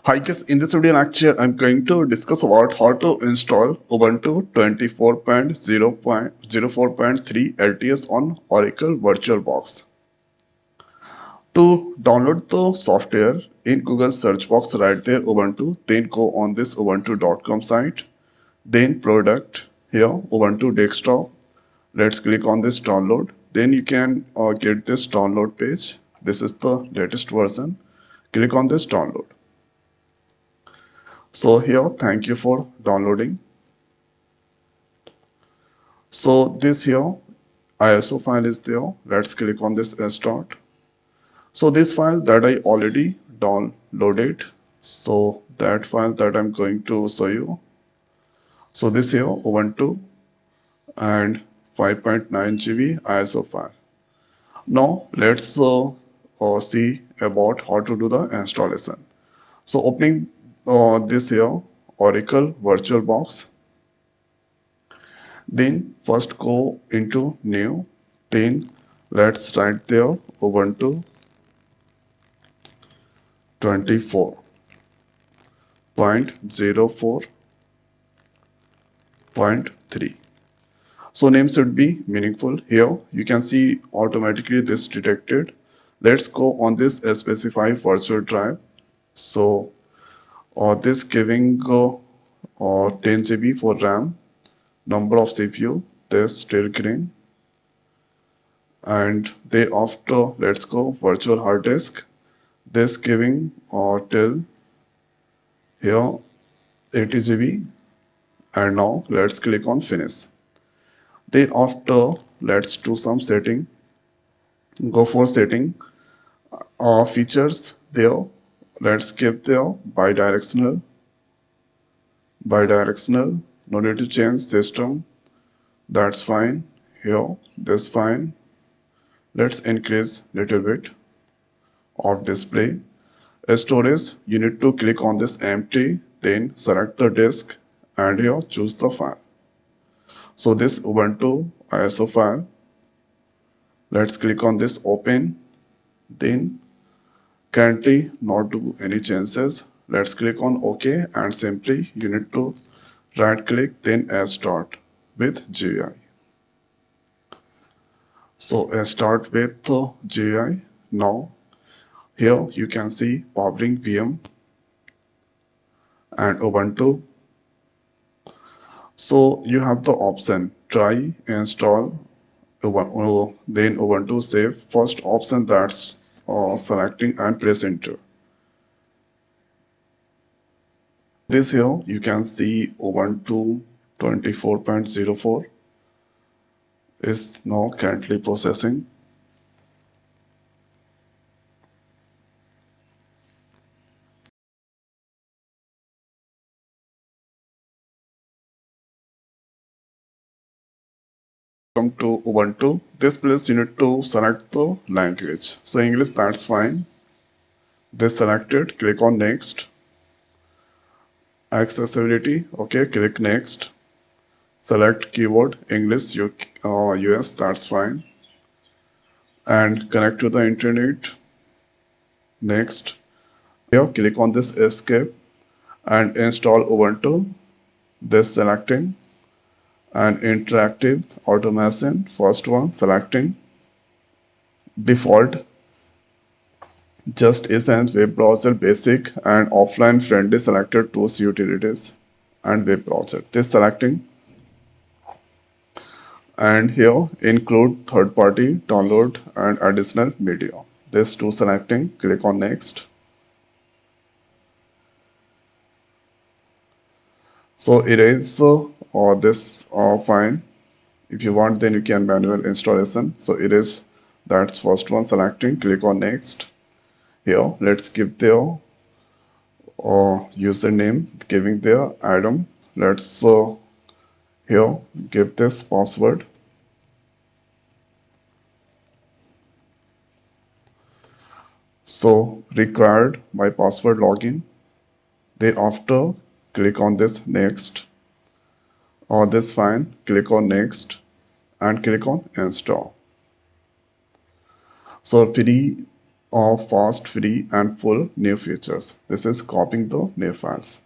Hi guys, in this video lecture, I'm going to discuss about how to install Ubuntu 24.0.04.3 LTS on Oracle VirtualBox. To download the software, in Google search box write there Ubuntu, then go on this ubuntu.com site, then product, here Ubuntu desktop. Let's click on this download. Then you can get this download page. This is the latest version. Click on this download. So here, thank you for downloading. So this here ISO file is there. Let's click on this start. So this file that I already downloaded. So that file that I'm going to show you. So this here Ubuntu and 5.9 GB ISO file. Now let's see about how to do the installation. So opening this here Oracle VirtualBox. Then first go into new. Then let's write there Ubuntu 24.04.3. So name should be meaningful. Here you can see automatically this detected. Let's go on this specify virtual drive. So this giving 10 GB for RAM, number of CPU, this still green, and thereafter let's go virtual hard disk. This giving till here 80 GB, and now let's click on finish. Thereafter let's do some setting. Go for setting features there. Let's give there bidirectional. No need to change system. That's fine. Here this fine. Let's increase little bit of display. Storage, you need to click on this empty, then select the disk and here choose the file. So this Ubuntu ISO file, let's click on this open, then currently not do any changes. Let's click on OK and simply you need to right click then start with GUI. So start with the GUI. Now here you can see powering VM and Ubuntu. So you have the option try, install, then Ubuntu save. First option that's selecting and press enter. This here you can see Ubuntu 24.04 is now currently processing. Come to Ubuntu. This place you need to select the language. So English, that's fine. This selected, click on next. Accessibility, okay, click next. Select keyword English US, that's fine. And connect to the internet. Next. Here click on this escape and install Ubuntu. This selecting and interactive automation. First one selecting default. Just essence web browser basic and offline friendly selected tools utilities and web browser. This selecting and here include third party download and additional media. This two selecting, click on next. So erase or this fine. If you want then you can manual installation. So erase, that's first one selecting, click on next. Here let's give their username, giving their item. Let's here give this password. So required my password login. Thereafter click on this next or this fine, click on next and click on install. So free of fast, free and full new features. This is copying the new files.